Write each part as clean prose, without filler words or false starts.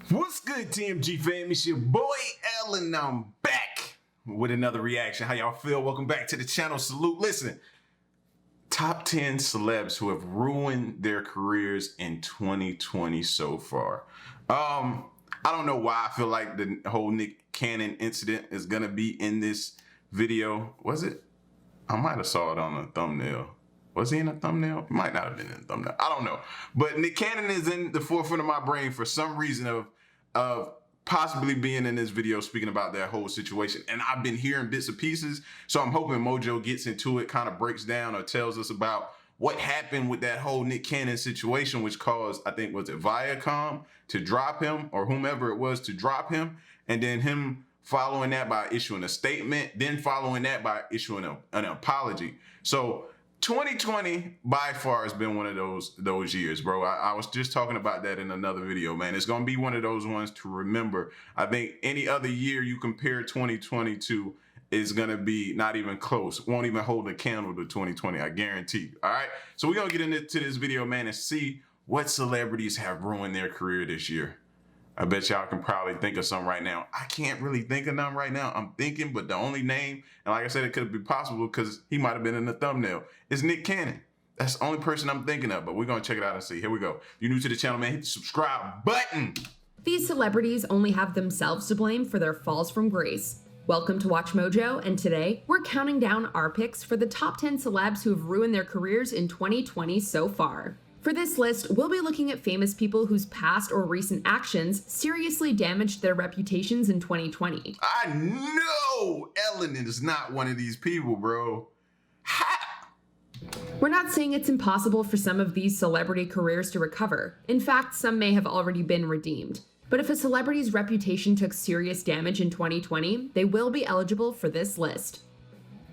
What's good, TMG fam? It's your boy L, and I'm back with another reaction. How y'all feel? Welcome back to the channel. Salute. Listen, top 10 celebs who have ruined their careers in 2020 so far. I don't know why I feel like the whole Nick Cannon incident is gonna be in this video. Was it? I might have saw it on a thumbnail. Was he in a thumbnail? It might not have been in a thumbnail. I don't know. But Nick Cannon is in the forefront of my brain for some reason of possibly being in this video speaking about that whole situation. And I've been hearing bits and pieces, so I'm hoping Mojo gets into it, kind of breaks down or tells us about what happened with that whole Nick Cannon situation, which caused, I think, was it Viacom to drop him, or whomever it was to drop him, and then him following that by issuing a statement, then following that by issuing an apology. So 2020 by far has been one of those years, bro. I was just talking about that in another video, man. It's gonna be one of those ones to remember. I think any other year you compare 2020 to is gonna be not even close. Won't even hold a candle to 2020, I guarantee. All right, so we're gonna get into this video, man, and see what celebrities have ruined their career this year. I bet y'all can probably think of some right now. I can't really think of none right now. I'm thinking, but the only name, and like I said, it could be possible because he might have been in the thumbnail, is Nick Cannon. That's the only person I'm thinking of, but we're gonna check it out and see. Here we go. If you're new to the channel, man, hit the subscribe button. These celebrities only have themselves to blame for their falls from grace. Welcome to Watch Mojo, and today we're counting down our picks for the top 10 celebs who have ruined their careers in 2020 so far. For this list, we'll be looking at famous people whose past or recent actions seriously damaged their reputations in 2020. I know Ellen is not one of these people, bro. We're not saying it's impossible for some of these celebrity careers to recover. In fact, some may have already been redeemed. But if a celebrity's reputation took serious damage in 2020, they will be eligible for this list.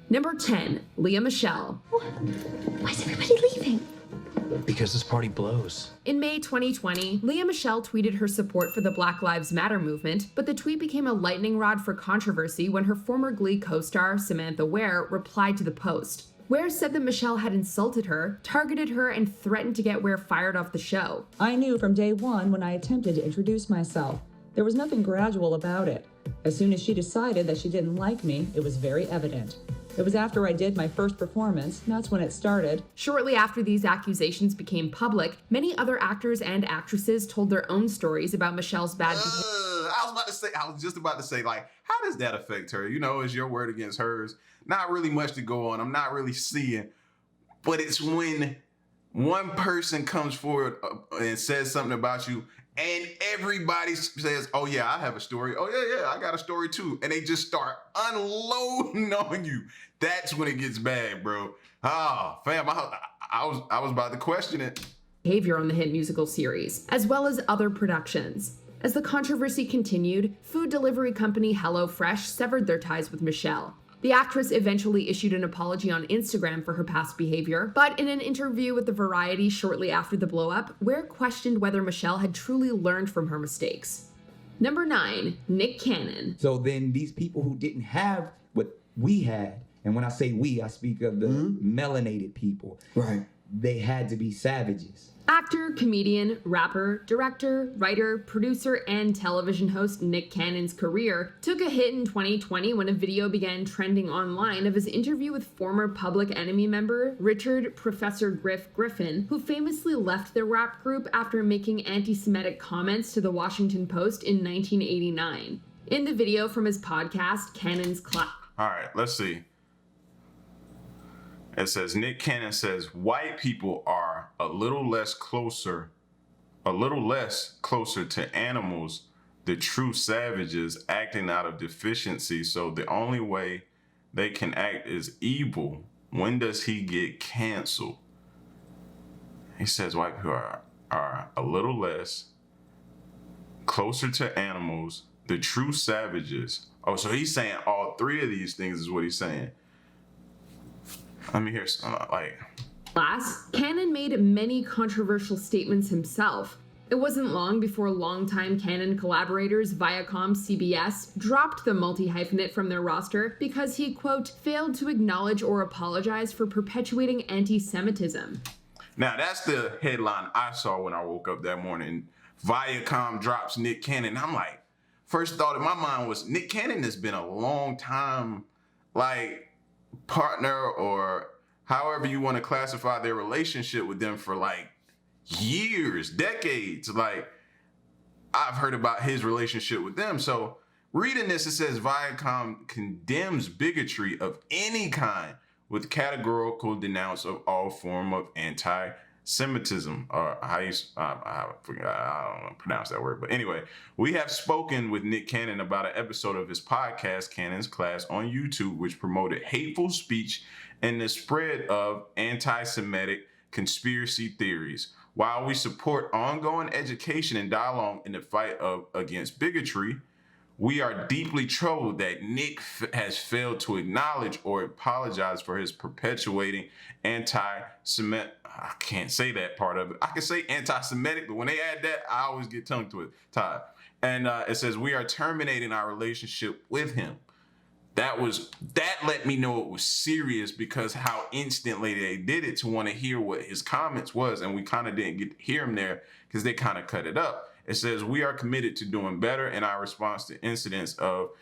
Number 10, Lea Michele. Why is everybody leaving? Because this party blows. In May 2020, Lea Michele tweeted her support for the Black Lives Matter movement, but the tweet became a lightning rod for controversy when her former Glee co-star, Samantha Ware, replied to the post. Ware said that Michele had insulted her, targeted her, and threatened to get Ware fired off the show. I knew from day one when I attempted to introduce myself. There was nothing gradual about it. As soon as she decided that she didn't like me, it was very evident. It was after I did my first performance, that's when it started. Shortly after these accusations became public, many other actors and actresses told their own stories about Michelle's bad behavior. I was just about to say, like, how does that affect her? You know, is your word against hers? Not really much to go on. I'm not really seeing, but it's when one person comes forward and says something about you and everybody says, oh yeah, I have a story. Oh yeah, I got a story too. And they just start unloading on you. That's when it gets bad, bro. Ah, fam, I was about to question it. Behavior on the hit musical series, as well as other productions. As the controversy continued, food delivery company HelloFresh severed their ties with Michele. The actress eventually issued an apology on Instagram for her past behavior, but in an interview with the Variety shortly after the blow-up, Ware questioned whether Michele had truly learned from her mistakes. Number 9, Nick Cannon. So then these people who didn't have what we had, and when I say we, I speak of the melanated people. Right. They had to be savages. Actor, comedian, rapper, director, writer, producer, and television host Nick Cannon's career took a hit in 2020 when a video began trending online of his interview with former Public Enemy member Richard Professor Griffin, who famously left the rap group after making anti-Semitic comments to the Washington Post in 1989. In the video from his podcast, Cannon's Clap. All right, let's see. It says, Nick Cannon says, white people are a little less closer to animals, the true savages acting out of deficiency. So the only way they can act is evil. When does he get canceled? He says white people are a little less closer to animals, the true savages. Oh, so he's saying all three of these things is what he's saying. Let me hear some, like. Last, Cannon made many controversial statements himself. It wasn't long before longtime Canon collaborators Viacom CBS dropped the multi-hyphenate from their roster because he, quote, failed to acknowledge or apologize for perpetuating anti-Semitism. Now, that's the headline I saw when I woke up that morning. Viacom drops Nick Cannon. I'm like, first thought in my mind was Nick Cannon has been a long time, like, partner or however you want to classify their relationship with them for like years, decades. Like, I've heard about his relationship with them. So reading this, it says Viacom condemns bigotry of any kind with categorical denounce of all form of anti-Semitism, or I don't know pronounce that word, but anyway, we have spoken with Nick Cannon about an episode of his podcast, Cannon's Class, on YouTube, which promoted hateful speech and the spread of anti-Semitic conspiracy theories. While we support ongoing education and dialogue in the fight against bigotry, we are deeply troubled that Nick has failed to acknowledge or apologize for his perpetuating anti-Semitic. I can't say that part of it. I can say anti-Semitic, but when they add that, I always get tongue-tied. And it says, we are terminating our relationship with him. That let me know it was serious because how instantly they did it to want to hear what his comments was. And we kind of didn't get to hear him there because they kind of cut it up. It says, we are committed to doing better in our response to incidents of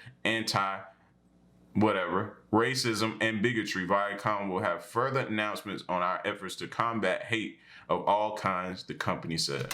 racism and bigotry. Viacom will have further announcements on our efforts to combat hate of all kinds, the company said.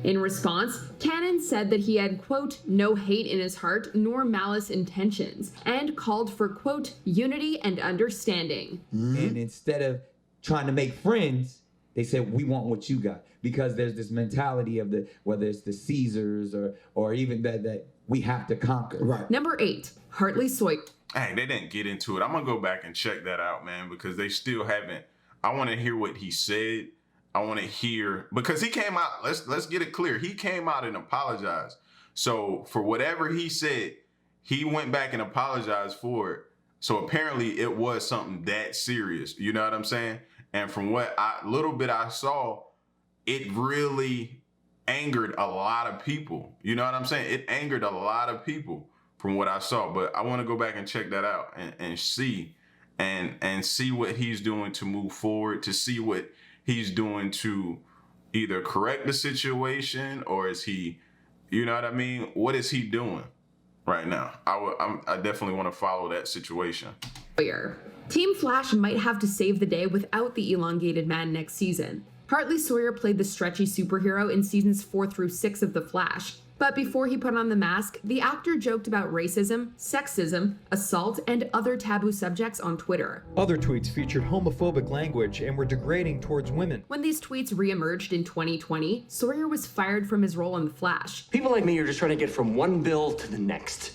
In response, Cannon said that he had, quote, no hate in his heart nor malice intentions, and called for, quote, unity and understanding. And instead of trying to make friends, they said, we want what you got. Because there's this mentality of whether it's the Caesars or even that we have to conquer. Right. Number 8, Hartley Sawyer. Hey, they didn't get into it. I'm going to go back and check that out, man, because they still haven't. I want to hear what he said. I want to hear, because he came out, let's get it clear. He came out and apologized. So for whatever he said, he went back and apologized for it. So apparently it was something that serious. You know what I'm saying? And from what little bit I saw, it really angered a lot of people. You know what I'm saying? It angered a lot of people from what I saw. But I want to go back and check that out and see and see what he's doing to move forward, to see what he's doing to either correct the situation, or is he, you know what I mean? What is he doing right now? I definitely want to follow that situation. Team Flash might have to save the day without the elongated man next season. Hartley Sawyer played the stretchy superhero in seasons 4 through 6 of The Flash. But before he put on the mask, the actor joked about racism, sexism, assault, and other taboo subjects on Twitter. Other tweets featured homophobic language and were degrading towards women. When these tweets re-emerged in 2020, Sawyer was fired from his role in The Flash. People like me are just trying to get from one bill to the next.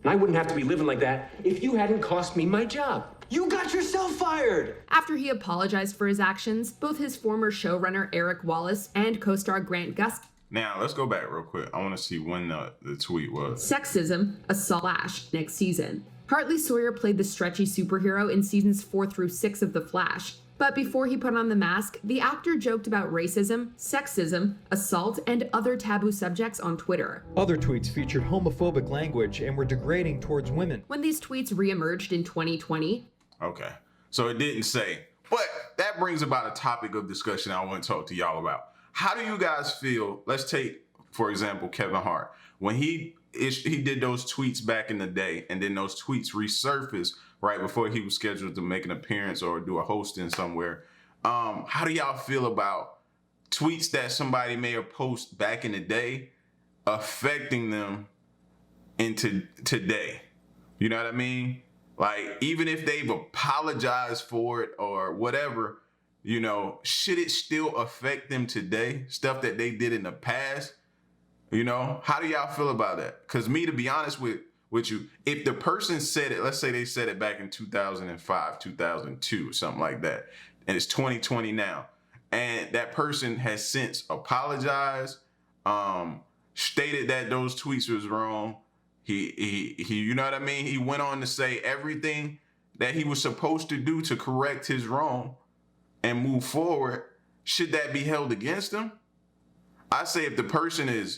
And I wouldn't have to be living like that if you hadn't cost me my job. You got yourself fired! After he apologized for his actions, both his former showrunner Eric Wallace and co-star Grant Gustin. Now, let's go back real quick. I want to see when the tweet was. Sexism, assault, Flash next season. Hartley Sawyer played the stretchy superhero in seasons 4 through 6 of The Flash. But before he put on the mask, the actor joked about racism, sexism, assault, and other taboo subjects on Twitter. Other tweets featured homophobic language and were degrading towards women. When these tweets re-emerged in 2020. Okay, so it didn't say. But that brings about a topic of discussion I want to talk to y'all about. How do you guys feel? Let's take, for example, Kevin Hart. When he did those tweets back in the day, and then those tweets resurfaced right before he was scheduled to make an appearance or do a hosting somewhere. How do y'all feel about tweets that somebody may have posted back in the day affecting them into today? You know what I mean? Like, even if they've apologized for it or whatever, you know, should it still affect them today? Stuff that they did in the past? You know, how do y'all feel about that? Because me, to be honest with you, if the person said it, let's say they said it back in 2005, 2002, something like that, and it's 2020 now, and that person has since apologized, stated that those tweets was wrong, he you know what I mean? He went on to say everything that he was supposed to do to correct his wrong and move forward. Should that be held against him? I say if the person if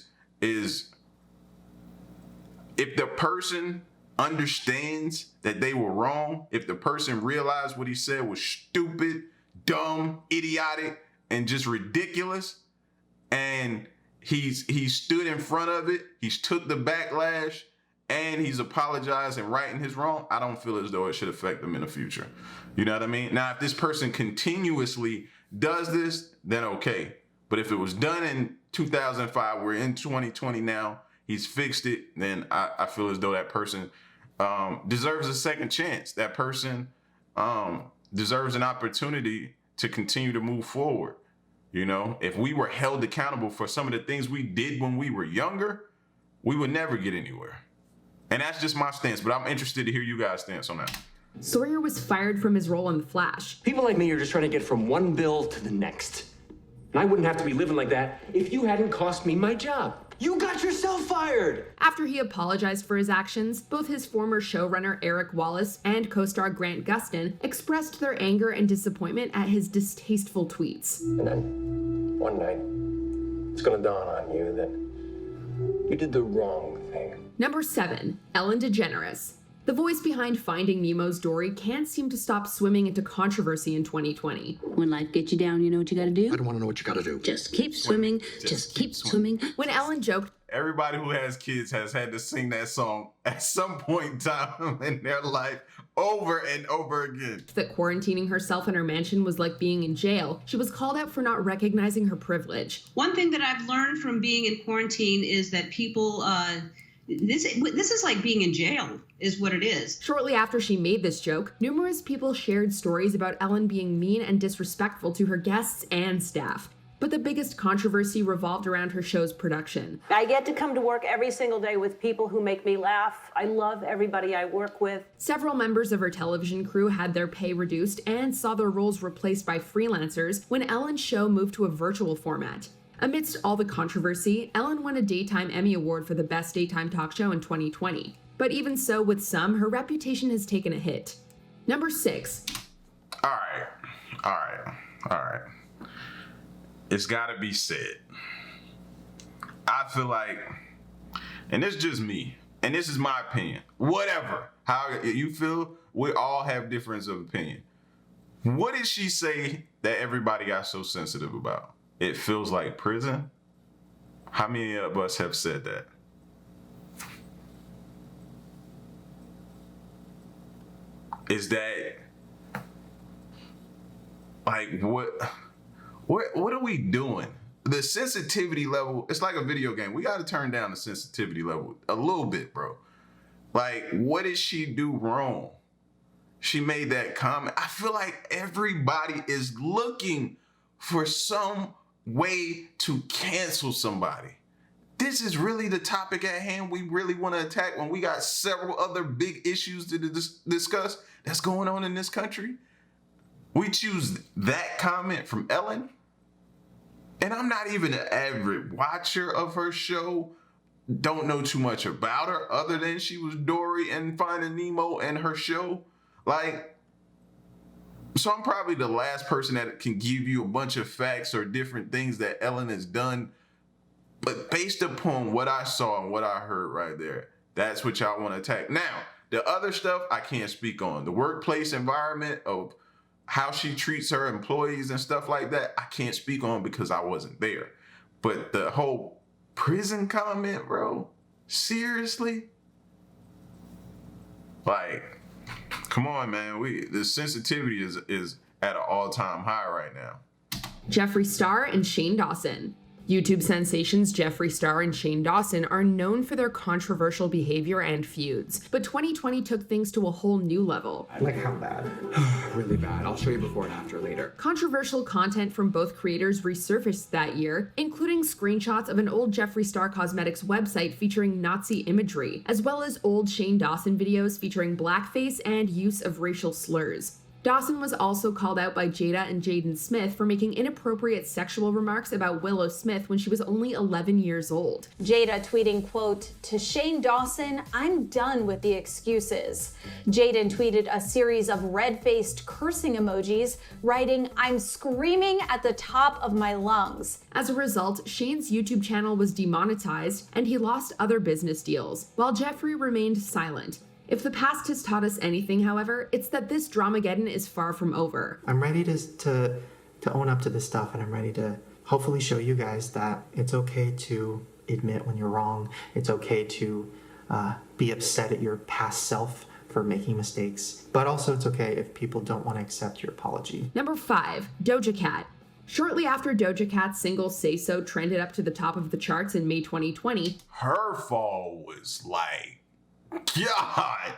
the person understands that they were wrong, if the person realized what he said was stupid, dumb, idiotic, and just ridiculous, and he stood in front of it, he's took the backlash, and he's apologized and righting his wrong, I don't feel as though it should affect them in the future. You know what I mean? Now, if this person continuously does this, then okay. But if it was done in 2005, we're in 2020 now, he's fixed it, then I feel as though that person deserves a second chance. That person deserves an opportunity to continue to move forward. You know, if we were held accountable for some of the things we did when we were younger, we would never get anywhere. And that's just my stance, but I'm interested to hear you guys' stance on that. Sawyer was fired from his role in The Flash. People like me are just trying to get from one bill to the next. And I wouldn't have to be living like that if you hadn't cost me my job. You got yourself fired! After he apologized for his actions, both his former showrunner Eric Wallace and co-star Grant Gustin expressed their anger and disappointment at his distasteful tweets. And then, one night, it's gonna dawn on you that you did the wrong thing. Number 7, Ellen DeGeneres. The voice behind Finding Nemo's Dory can't seem to stop swimming into controversy in 2020. When life gets you down, you know what you gotta do? I don't want to know what you gotta do. Just keep swimming. Just keep swimming. When Ellen joked, everybody who has kids has had to sing that song at some point in time in their life over and over again. That quarantining herself in her mansion was like being in jail, she was called out for not recognizing her privilege. One thing that I've learned from being in quarantine is that people, this is like being in jail, is what it is. Shortly after she made this joke, numerous people shared stories about Ellen being mean and disrespectful to her guests and staff. But the biggest controversy revolved around her show's production. I get to come to work every single day with people who make me laugh. I love everybody I work with. Several members of her television crew had their pay reduced and saw their roles replaced by freelancers when Ellen's show moved to a virtual format. Amidst all the controversy, Ellen won a Daytime Emmy Award for the Best Daytime Talk Show in 2020. But even so, with some, her reputation has taken a hit. Number 6. All right. It's gotta be said. I feel like, and it's just me, and this is my opinion, whatever, how you feel, we all have difference of opinion. What did she say that everybody got so sensitive about? It feels like prison? How many of us have said that? Is that, like, what are we doing? The sensitivity level, it's like a video game. We got to turn down the sensitivity level a little bit, bro. Like, what did she do wrong? She made that comment. I feel like everybody is looking for some way to cancel somebody. This is really the topic at hand we really want to attack when we got several other big issues to discuss that's going on in this country. We choose that comment from Ellen. And I'm not even an avid watcher of her show. Don't know too much about her other than she was Dory and Finding Nemo and her show. Like, so I'm probably the last person that can give you a bunch of facts or different things that Ellen has done. But based upon what I saw and what I heard right there, that's what y'all want to attack. Now, the other stuff I can't speak on. The workplace environment of how she treats her employees and stuff like that, I can't speak on because I wasn't there. But the whole prison comment, bro, seriously? Like, come on, man. The sensitivity is at an all-time high right now. Jeffree Star and Shane Dawson. YouTube sensations Jeffree Star and Shane Dawson are known for their controversial behavior and feuds, but 2020 took things to a whole new level. Like how bad? Really bad. I'll show you before and after later. Controversial content from both creators resurfaced that year, including screenshots of an old Jeffree Star Cosmetics website featuring Nazi imagery, as well as old Shane Dawson videos featuring blackface and use of racial slurs. Dawson was also called out by Jada and Jaden Smith for making inappropriate sexual remarks about Willow Smith when she was only 11 years old. Jada tweeting, quote, "To Shane Dawson, I'm done with the excuses." Jaden tweeted a series of red-faced cursing emojis, writing, "I'm screaming at the top of my lungs." As a result, Shane's YouTube channel was demonetized and he lost other business deals, while Jeffree remained silent. If the past has taught us anything, however, it's that this Dramageddon is far from over. I'm ready to own up to this stuff, and I'm ready to hopefully show you guys that it's okay to admit when you're wrong. It's okay to be upset at your past self for making mistakes, but also it's okay if people don't want to accept your apology. Number 5, Doja Cat. Shortly after Doja Cat's single Say So trended up to the top of the charts in May 2020, her fall was like, God,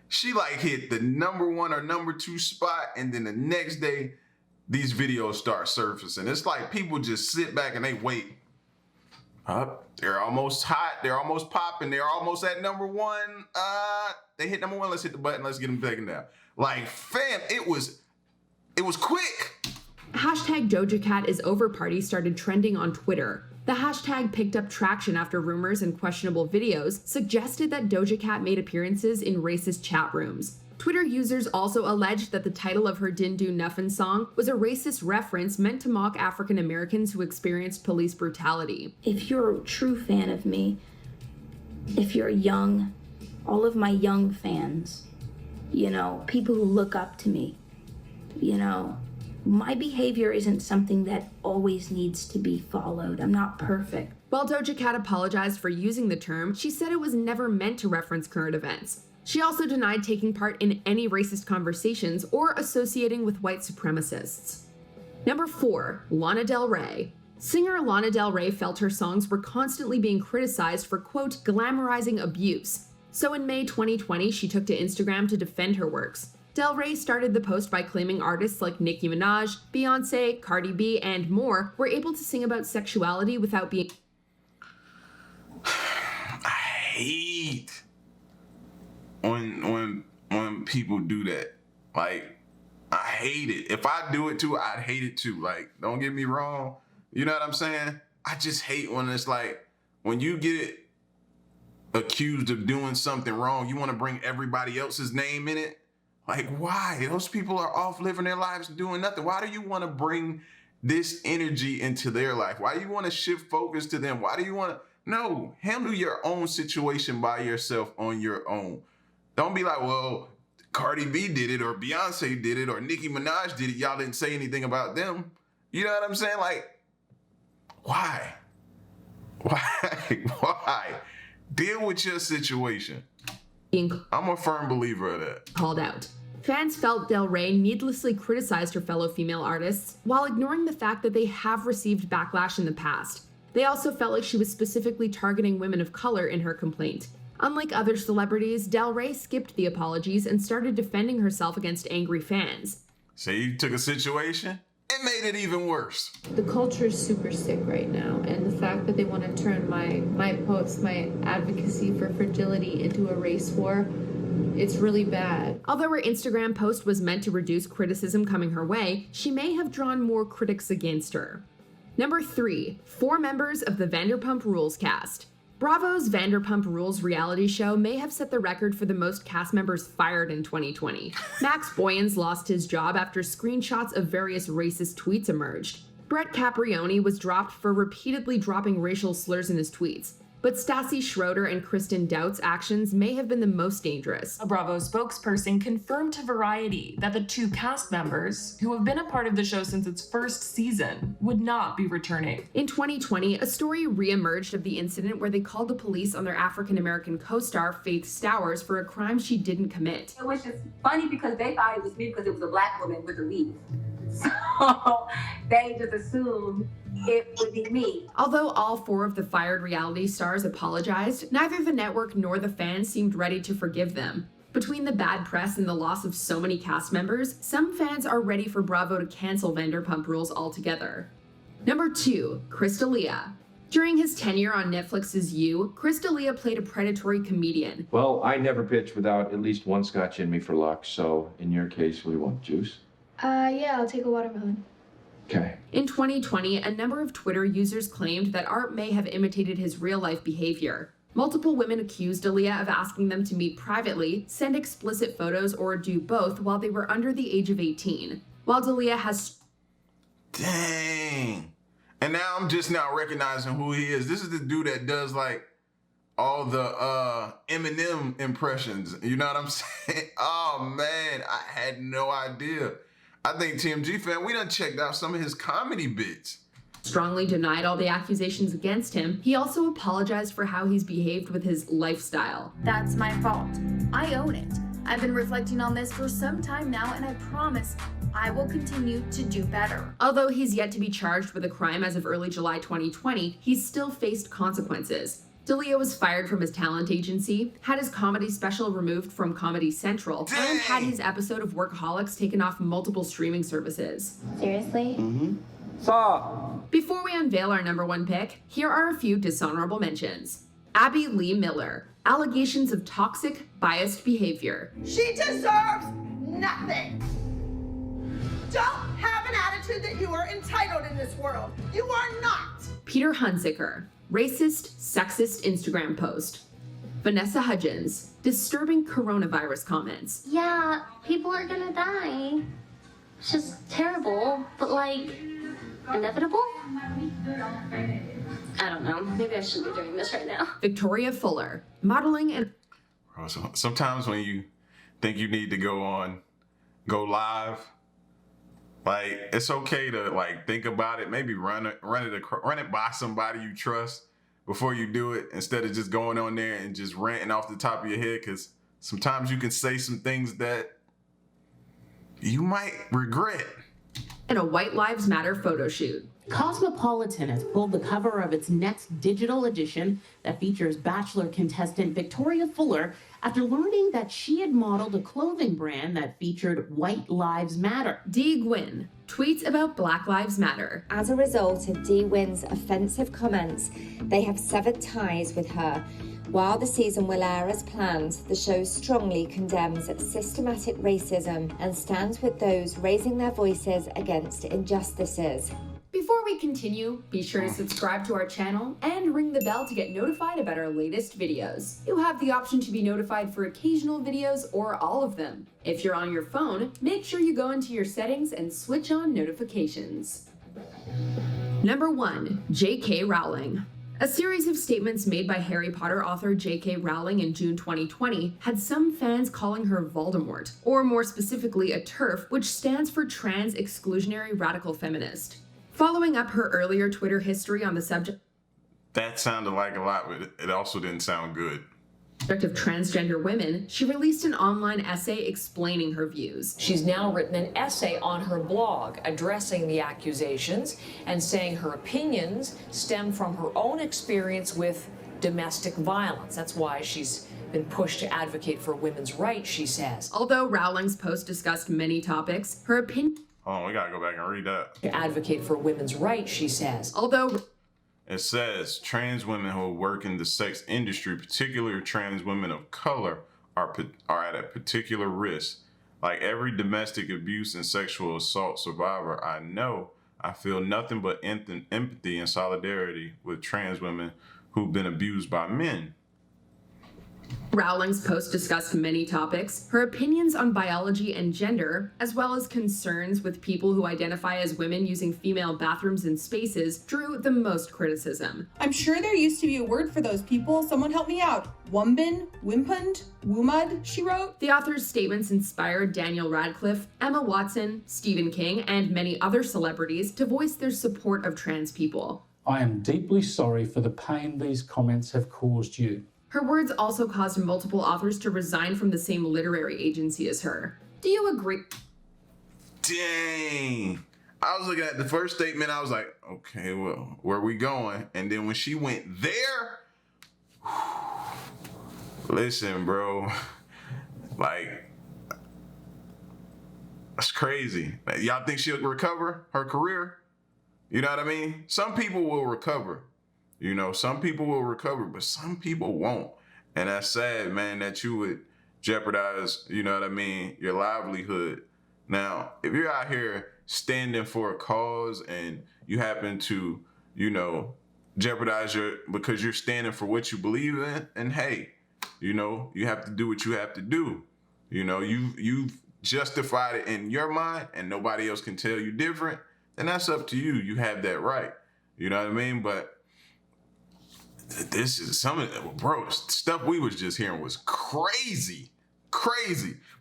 she like hit the number 1 or number 2 spot, and then the next day these videos start surfacing. It's like people just sit back and they wait. They're almost hot, they're almost popping, they're almost at number 1. They hit number 1, let's hit the button, let's get them taken down. Like, fam, it was quick. Hashtag Doja Cat is over party started trending on Twitter. The hashtag picked up traction after rumors and questionable videos suggested that Doja Cat made appearances in racist chat rooms. Twitter users also alleged that the title of her Din Do Nuffin song was a racist reference meant to mock African Americans who experienced police brutality. If you're a true fan of me, if you're young, all of my young fans, people who look up to me, my behavior isn't something that always needs to be followed. I'm not perfect. While Doja Cat apologized for using the term, she said it was never meant to reference current events. She also denied taking part in any racist conversations or associating with white supremacists. Number 4, Lana Del Rey. Singer Lana Del Rey felt her songs were constantly being criticized for, quote, glamorizing abuse. So in May 2020, she took to Instagram to defend her works. Del Rey started the post by claiming artists like Nicki Minaj, Beyonce, Cardi B, and more were able to sing about sexuality without being... I hate when people do that. Like, I hate it. If I do it too, I'd hate it too. Like, don't get me wrong. You know what I'm saying? I just hate when it's like, when you get accused of doing something wrong, you want to bring everybody else's name in it. Like, why? Those people are off living their lives doing nothing. Why do you want to bring this energy into their life? Why do you want to shift focus to them? Why do you want to? No, handle your own situation by yourself on your own. Don't be like, well, Cardi B did it, or Beyonce did it, or Nicki Minaj did it. Y'all didn't say anything about them. You know what I'm saying? Like, why? Why? Deal with your situation. I'm a firm believer of that. Called out. Fans felt Del Rey needlessly criticized her fellow female artists while ignoring the fact that they have received backlash in the past. They also felt like she was specifically targeting women of color in her complaint. Unlike other celebrities, Del Rey skipped the apologies and started defending herself against angry fans. So you took a situation and made it even worse. The culture is super sick right now, and the fact that they want to turn my posts, my advocacy for fragility into a race war, it's really bad. Although her Instagram post was meant to reduce criticism coming her way, she may have drawn more critics against her. Number 3, 4 members of the Vanderpump Rules cast. Bravo's Vanderpump Rules reality show may have set the record for the most cast members fired in 2020. Max Boyens lost his job after screenshots of various racist tweets emerged. Brett Caprioni was dropped for repeatedly dropping racial slurs in his tweets. But Stassi Schroeder and Kristen Dout's actions may have been the most dangerous. A Bravo spokesperson confirmed to Variety that the 2 cast members, who have been a part of the show since its first season, would not be returning. In 2020, a story re-emerged of the incident where they called the police on their African-American co-star Faith Stowers for a crime she didn't commit. It was just funny because they thought it was me because it was a black woman with a weave. So they just assumed it would be me. Although all 4 of the fired reality stars apologized, neither the network nor the fans seemed ready to forgive them. Between the bad press and the loss of so many cast members, some fans are ready for Bravo to cancel Vanderpump Rules altogether. Number 2, Crystalia. During his tenure on Netflix's You, Chris D'Elia played a predatory comedian. Well, I never pitch without at least one scotch in me for luck, so in your case, what do you want, juice? Yeah, I'll take a watermelon. Okay. In 2020, a number of Twitter users claimed that Art may have imitated his real-life behavior. Multiple women accused D'Elia of asking them to meet privately, send explicit photos, or do both while they were under the age of 18. While D'Elia has... Dang. And now I'm just now recognizing who he is. This is the dude that does like all the Eminem impressions. You know what I'm saying? Oh man, I had no idea. I think TMG Fam, we done checked out some of his comedy bits. Strongly denied all the accusations against him. He also apologized for how he's behaved with his lifestyle. That's my fault. I own it. I've been reflecting on this for some time now, and I promise I will continue to do better. Although he's yet to be charged with a crime as of early July 2020, he's still faced consequences. D'Elia was fired from his talent agency, had his comedy special removed from Comedy Central, and had his episode of Workaholics taken off multiple streaming services. Seriously? Before we unveil our number one pick, here are a few dishonorable mentions. Abby Lee Miller. Allegations of toxic, biased behavior. She deserves nothing. Don't have an attitude that you are entitled in this world. You are not. Peter Hunziker. Racist, sexist Instagram post. Vanessa Hudgens. Disturbing coronavirus comments. Yeah, people are gonna die. It's just terrible, but like, inevitable? I don't know. Maybe I shouldn't be doing this right now. Victoria Fuller. Modeling and... Sometimes when you think you need to go live, like it's okay to like think about it. Maybe run it by somebody you trust before you do it, instead of just going on there and just ranting off the top of your head. Because sometimes you can say some things that you might regret. And a White Lives Matter photo shoot. Cosmopolitan has pulled the cover of its next digital edition that features Bachelor contestant Victoria Fuller after learning that she had modeled a clothing brand that featured White Lives Matter. Dee Gwynn tweets about Black Lives Matter. As a result of Dee Wynn's offensive comments, they have severed ties with her. While the season will air as planned, the show strongly condemns systematic racism and stands with those raising their voices against injustices. Before we continue, be sure to subscribe to our channel and ring the bell to get notified about our latest videos. You have the option to be notified for occasional videos or all of them. If you're on your phone, make sure you go into your settings and switch on notifications. Number 1. J.K. Rowling. A series of statements made by Harry Potter author J.K. Rowling in June 2020 had some fans calling her Voldemort, or more specifically a TERF, which stands for Trans Exclusionary Radical Feminist. Following up her earlier Twitter history on the subject That sounded like a lot, but it also didn't sound good. Of transgender women, she released an online essay explaining her views. She's now written an essay on her blog addressing the accusations and saying her opinions stem from her own experience with domestic violence. That's why she's been pushed to advocate for women's rights, she says. Although Rowling's post discussed many topics, her opinion... Oh, we gotta go back and read that. To advocate for women's rights, she says. Although... It says trans women who work in the sex industry, particularly trans women of color, are at a particular risk. Like every domestic abuse and sexual assault survivor I know, I feel nothing but empathy and solidarity with trans women who've been abused by men. Rowling's post discussed many topics, her opinions on biology and gender, as well as concerns with people who identify as women using female bathrooms and spaces, drew the most criticism. I'm sure there used to be a word for those people. Someone help me out. Wumbin? Wimpund? Wumud? She wrote. The author's statements inspired Daniel Radcliffe, Emma Watson, Stephen King, and many other celebrities to voice their support of trans people. I am deeply sorry for the pain these comments have caused you. Her words also caused multiple authors to resign from the same literary agency as her. Do you agree? Dang. I was looking at the first statement, I was like, okay, well, where are we going? And then when she went there, listen, bro, like, that's crazy. Y'all think she'll recover her career? You know what I mean? Some people will recover. You know, some people will recover, but some people won't. And that's sad, man, that you would jeopardize, you know what I mean, your livelihood. Now, if you're out here standing for a cause and you happen to, you know, jeopardize because you're standing for what you believe in, and hey, you know, you have to do what you have to do. You know, you've justified it in your mind and nobody else can tell you different, then that's up to you. You have that right. You know what I mean? But this is some of the, bro, stuff we was just hearing was crazy.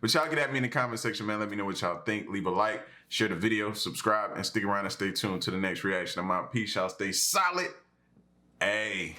But y'all get at me in the comment section, man. Let me know what y'all think. Leave a like, share the video, subscribe, and stick around and stay tuned to the next reaction. I'm out. Peace, y'all. Stay solid. Hey.